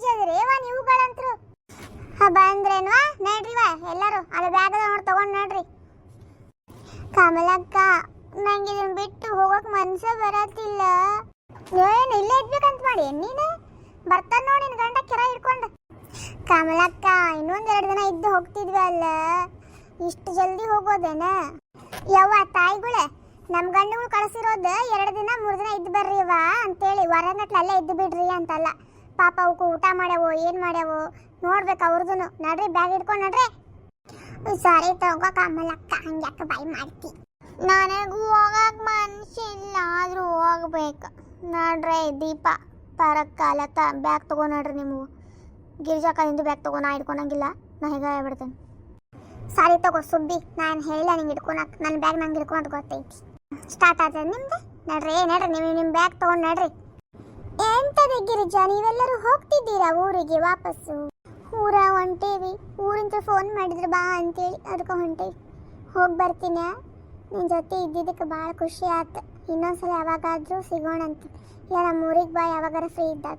ಗಲೀಜ್ ಅದ್ರೇವಾ ನೀವುಗಳಂತ್ರು. ಬಂದ್ರೇನ್ವಾ ನಡ್ರಿವಾ ಎಲ್ಲರೂ ಅಲ್ಲಿ ಬ್ಯಾಗ್ ನೋಡಿ ತಗೊಂಡ್ ನಡ್ರಿ. ಕಮಲಕ್ಕ ನಂಗೆ ಇದನ್ನ ಬಿಟ್ಟು ಹೋಗಕ್ ಮನ್ಸ ಬರತ್ತಿಲ್ಲ. ಏನು ಇಲ್ಲೇ ಇದ್ಬೇಕಂತ ಮಾಡಿ ನೀನು ಬರ್ತಾನ ನೋಡಿ ನಿನ್ ಗಂಡ ಕೆರ ಹಿಡ್ಕೊಂಡು. ಕಮಲಕ್ಕ ಇನ್ನೊಂದೆರಡು ದಿನ ಇದ್ದು ಹೋಗ್ತಿದ್ವಿ ಅಲ್ಲ, ಇಷ್ಟು ಜಲ್ದಿ ಹೋಗೋದೇನ? ಯವ್ವ ತಾಯಿಗಳೇ, ನಮ್ಮ ಗಂಡುಗಳು ಕಳಿಸಿರೋದು 2 ದಿನ 3 ದಿನ ಇದ್ದು ಬರ್ರಿವ ಅಂತೇಳಿ ಹೊರಗಟ್ಲೆ ಅಲ್ಲೇ ಇದ್ದು ಬಿಡ್ರಿ ಅಂತಲ್ಲ. ಪಾಪ ಅವಕ್ಕೂ ಊಟ ಮಾಡ್ಯಾವೋ ಏನು ಮಾಡ್ಯಾವೋ ನೋಡ್ಬೇಕು ಅವ್ರದ್ದು. ನಡ್ರಿ ಬ್ಯಾಗ್ ಹಿಡ್ಕೊಂಡು ನಡ್ರಿ. ಸರಿ ತಗೋ ಕಮಲಕ್ಕ, ಹಂಗ್ಯಾಕೆ ಬಾಯ್ ಮಾಡ್ತಿ? ನನಗೂ ಹೋಗಕ್ಕೆ ಮನ್ಸಿಲ್ಲ, ಆದರೂ ಹೋಗ್ಬೇಕು. ನಡ್ರಿ ದೀಪ ಪರಕ್ಕ ಲತಾ ಬ್ಯಾಗ್ ತಗೋ ನಡ್ರಿ. ನಿಮಗೂ ಗಿರಿಜಾಕದಿಂದ ಬ್ಯಾಗ್ ತಗೋ, ನಾ ಹಿಡ್ಕೊಳಂಗಿಲ್ಲ, ನಾ ಹೇಗೆ ಹೇಳ್ಬಿಡ್ತೇನೆ. ಸಾರಿ ತಗೋ ಸುಬ್ಬಿ, ನಾನು ಹೇಳಿಲ್ಲ ನಿಂಗೆ ಹಿಡ್ಕೊಳಕ್ಕೆ, ನನ್ನ ಬ್ಯಾಗ್ ನಂಗೆ ಹಿಡ್ಕೊಳೋದು ಗೊತ್ತೈತಿ. ಸ್ಟಾರ್ಟ್ ಆಗ್ತದೆ ನಿಮ್ದು. ನಡ್ರಿ ನಡ್ರಿ, ನೀವು ನಿಮ್ಮ ಬ್ಯಾಗ್ ತೊಗೊಂಡು ನಡ್ರಿ. ಎಂತದೆ ಗಿರಿಜಾ, ನೀವೆಲ್ಲರೂ ಹೋಗ್ತಿದ್ದೀರಾ ಊರಿಗೆ ವಾಪಸ್ಸು? ಊರ ಹೊಂಟೇವಿ, ಊರಿಂದ ಫೋನ್ ಮಾಡಿದ್ರು ಬಾ ಅಂತೇಳಿ ಅದಕ್ಕೆ ಹೊಂಟೇವಿ. ಹೋಗಿ ಬರ್ತೀನಿ. ನಿನ್ನ ಜೊತೆ ಇದ್ದಿದ್ದಕ್ಕೆ ಭಾಳ ಖುಷಿ ಆಯ್ತು. ಇನ್ನೊಂದ್ಸಲ ಯಾವಾಗಾದರೂ ಸಿಗೋಣಂತ. ಇಲ್ಲ ನಮ್ಮ ಊರಿಗೆ ಬಾ ಯಾವಾಗಾರ ಫ್ರೀ ಇದ್ದಾಗ.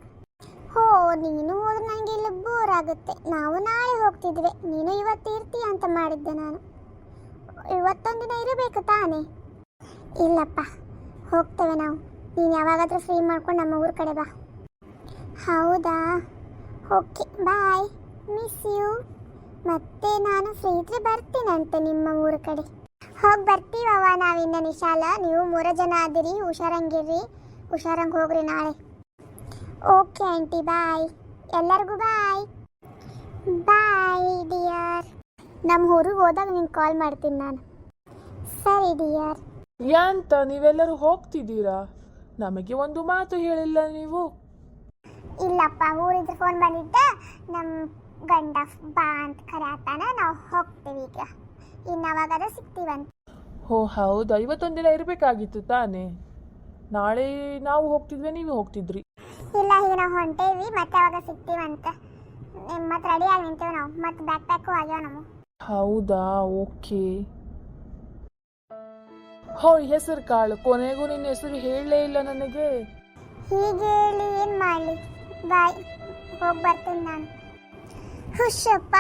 ಹೋ, ನೀನು ಹೋದ್ರೆ ನನಗೆ ಇಲ್ಲಿ ಬೋರ್ ಆಗುತ್ತೆ. ನಾವು ನಾಳೆ ಹೋಗ್ತಿದ್ವಿ, ನೀನು ಇವತ್ತು ಇರ್ತೀಯ ಅಂತ ಮಾಡಿದ್ದೆ ನಾನು. ಇವತ್ತೊಂದಿನ ಇರಬೇಕು ತಾನೇ? ಇಲ್ಲಪ್ಪ, ಹೋಗ್ತೇವೆ ನಾವು. ನೀನು ಯಾವಾಗಾದರೂ ಫ್ರೀ ಮಾಡ್ಕೊಂಡು ನಮ್ಮ ಊರ ಕಡೆ ಬಾ. ಹೌದಾ, ಓಕೆ ಬಾಯ್, ಮಿಸ್ ಯು. ಮತ್ತೆ ನಾನು ಫ್ರೀ ಇದ್ರೆ ಬರ್ತೀನಂತೆ ನಿಮ್ಮ ಊರ ಕಡೆ. ಹೋಗಿ ಬರ್ತೀವವ ನಾವಿನ್ನ ನಿಶಾಲ. ನೀವು 3 ಜನ ಆದಿರಿ, ಹುಷಾರಂಗಿರ್ರಿ, ಹುಷಾರಂಗೆ ಹೋಗ್ರಿ ನಾಳೆ. ಓಕೆ ಆಂಟಿ ಬಾಯ್, ಎಲ್ಲರಿಗೂ ಬಾಯ್. ಬಾಯ್ ಡಿಯರ್. ನಮ್ಮ ಊರಿಗೆ ಹೋದಾಗ ನಿಂಗೆ ಕಾಲ್ ಮಾಡ್ತೀನಿ ನಾನು. ಸರಿ ಡಿಯರ್. ಯಾಂತ ನೀವೆಲ್ಲರೂ ಹೋಗ್ತಿದ್ದೀರಾ? ನಮಗೆ ಒಂದು ಮಾತು ಹೇಳಿಲ್ಲ ನೀವು. ಇಲ್ಲಪ್ಪ, ಊರಿದ್ರೆ ಫೋನ್ ಬಂದಿದ್ದ, ನಮ್ಮ ಗಂಡ ಬಾ ಅಂತ ಕರೆಯತ್ತಾನ, ನಾವು ಹೋಗ್ತೀವಿ ಈಗ. ಇನ್ನಾವಾಗಾದ್ರೂ ಸಿಗ್ತೀವಂತ. ಓ ಹೌದಾ, ಇವತ್ತೊಂದು ದಿನ ಇರಬೇಕಾಗಿತ್ತು ತಾನೇ? ನಾಳೆ ನಾವು ಹೋಗ್ತಿದ್ವಿ, ನೀವು ಹೋಗ್ತಿದ್ರಿ. ಇಲ್ಲ, ಈಗ ನಾವು ಹೊಂಟೇವಿ, ಮತ್ತೆ ಯಾವಾಗ ಸಿಗ್ತೀವಂತ. ಮತ್ತೆ ರೆಡಿ ಆಗಿ ನಿಂತೇವೆ ನಾವು, ಮತ್ತೆ ಬ್ಯಾಕ್ ಪ್ಯಾಕು ಆಗ್ಯಾವ ನಾವು. ಹೌದಾ, ಓಕೆ. ಹೋ, ಹೆಸರು ಕಾಳು, ಕೊನೆಗೂ ನಿನ್ನ ಹೆಸರು ಹೇಳಲೇ ಇಲ್ಲ ನನಗೆ. ಹೀಗೆ ಹೇಳಿ ಏನು ಮಾಡಲಿ, ಬಾಯ್, ಹೋಗಿ ಬರ್ತೀನಿ ನಾನು. ಹುಷಪ್ಪ,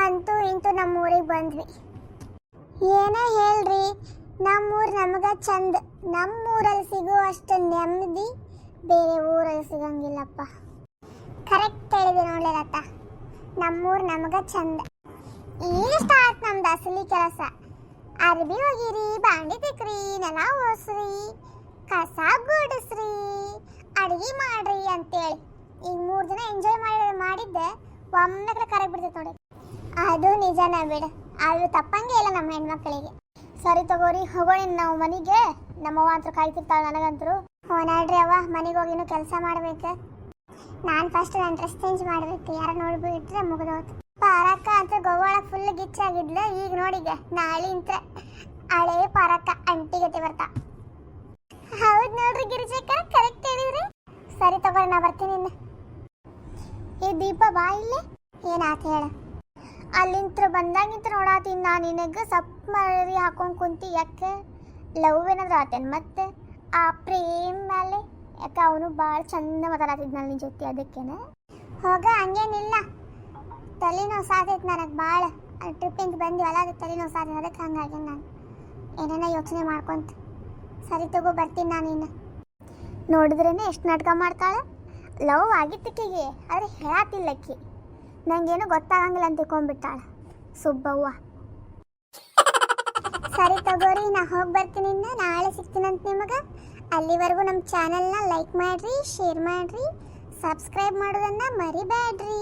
ಅಂತೂ ಇಂತೂ ನಮ್ಮ ಊರಿಗೆ ಬಂದ್ವಿ. ಏನೇ ಹೇಳ್ರಿ, ನಮ್ಮೂರು ನಮಗೆ ಚಂದ. ನಮ್ಮೂರಲ್ಲಿ ಸಿಗುವಷ್ಟು ನೆಮ್ಮದಿ ಬೇರೆ ಊರಲ್ಲಿ ಸಿಗಂಗಿಲ್ಲಪ್ಪ. ಕರೆಕ್ಟ್ ಹೇಳಿದೆ ನೋಡ್ಲಿ ಲತಾ, ನಮ್ಮೂರು ನಮಗೆ ಚಂದ. ಈಗ ಸ್ಟಾರ್ಟ್ ನಮ್ದು ಅಸಲಿ ಕೆಲಸ. ಅರ್ಬಿ ಒಗಿರಿ, ಬಾಂಡೆ ತಿಕ್ರಿ, ನೆಲ ಒರೆಸ್ರಿ, ಕಸ ಗುಡಿಸ್ರಿ, ಅಡುಗೆ ಮಾಡ್ರಿ ಅಂತೇಳಿ ಈಗ 3 ದಿನ ಎಂಜಾಯ್ ಮಾಡಿದ್ದೆ, ಒಮ್ಮೆ ಕರೆಕ್ಟ್ ಬಿಡ್ತೈತೆ ನೋಡಿ. ಅದು ನಿಜನ ಬಿಡು, ಅದು ತಪ್ಪಂಗೆ ಇಲ್ಲ ನಮ್ಮ ಹೆಣ್ಮಕ್ಳಿಗೆ. ಸರಿ ತಗೋರಿ, ಹೋಗೋಣ ನಾವು ಮನೆಗೆ. ನಮ್ಮವ್ವ ಅಂತೂ ಕಾಯ್ತಿರ್ತಾಳೆ ನನಗಂತರು. ಹೋ ನಡ್ರಿ ಅವ್ವ, ಮನೆಗೆ ಹೋಗಿ ಇನ್ನೂ ಕೆಲಸ ಮಾಡ್ಬೇಕು. ನಾನು ಫಸ್ಟ್ ನನ್ನ ಡ್ರೆಸ್ ಚೇಂಜ್ ಮಾಡ್ಬೇಕು, ಯಾರು ನೋಡ್ಬಿಟ್ರೆ ಮುಗಿದೋತು. ಪಾರಕ್ಕ ಅಂತ ಗೋವಾಳ ಫುಲ್ ಗಿಚ್ಚಾಗಿದ್ಲು, ಈಗ ನೋಡಿಗ ನಾಳೆ ಇಂತ ಹಳೆ ಪಾರಕ್ಕ ಅಂಟಿಗತೆ ಬರ್ತಾ. ಹೌದು ನೋಡ್ರಿ ಗಿರಿಜಕ್ಕ, ಕರೆಕ್ಟ್ ಹೇಳಿದ್ರಿ. ಸರಿ ತಗೋರಿ, ನಾ ಬರ್ತೀನಿ ಇನ್ನು. ಈ ದೀಪ ಬಾ ಇಲ್ಲಿ. ಏನಾತ ಹೇಳ? ಅಲ್ಲಿಂತ್ರ ಬಂದಾಗಿಂತ ನೋಡಾತೀನಿ ನಾನು ನಿನಗೆ ಸಪ್ ಮರಿ ಹಾಕೊಂಡು ಕುಂತಿ. ಯಾಕೆ ಲವ್ ಏನಾದ್ರು ಆತೇನು ಮತ್ತೆ ಆ ಪ್ರೇಮ್ ಮೇಲೆ? ಯಾಕೆ ಅವನು ಭಾಳ ಚಂದ ಮಾತಾಡತ್ತಿದ್ನಲ್ಲ ನಿನ್ನ ಜೊತೆ, ಅದಕ್ಕೇನೆ. ಹೋಗ, ಹಂಗೇನಿಲ್ಲ, ತಲೆನೋವು ಸಾತೈತೆ ನನಗೆ ಭಾಳ. ಟ್ರಿಪ್ಪಿಂದ ಬಂದಿವಲ್ಲ, ಅದು ತಲೆನೋವು ಸಾತೈತೆ, ಅದಕ್ಕೆ ಹಂಗಾಗಿ ನಾನು ಏನೇನೋ ಯೋಚನೆ ಮಾಡ್ಕೊಂತ. ಸರಿ ತಗೋ, ಬರ್ತೀನಿ ನಾನು ಇನ್ನು. ನೋಡಿದ್ರೇನೆ ಎಷ್ಟು ನಾಟಕ ಮಾಡ್ತಾಳೆ. ಲವ್ ಆಗಿದ್ದಕ್ಕಿಗೆ, ಆದರೆ ಹೇಳತ್ತಿಲ್ಲಕ್ಕಿ, ನಂಗೇನು ಗೊತ್ತಾಗಂಗಿಲ್ಲ ಅಂತ ತಿಳ್ಕೊಂಡ್ಬಿಟ್ಟಾಳೆ ಸುಬ್ಬವ್ವ. ಸರಿ ತಗೋರಿ, ನಾ ಹೋಗಿ ಬರ್ತೀನಿ ಇನ್ನು. ನಾಳೆ ಸಿಗ್ತೀನಂತ ನಿಮಗೆ. ಅಲ್ಲಿವರೆಗೂ ನಮ್ಮ ಚಾನಲ್ನ ಲೈಕ್ ಮಾಡಿರಿ, ಶೇರ್ ಮಾಡಿರಿ, ಸಬ್ಸ್ಕ್ರೈಬ್ ಮಾಡೋದನ್ನು ಮರಿಬೇಡ್ರಿ.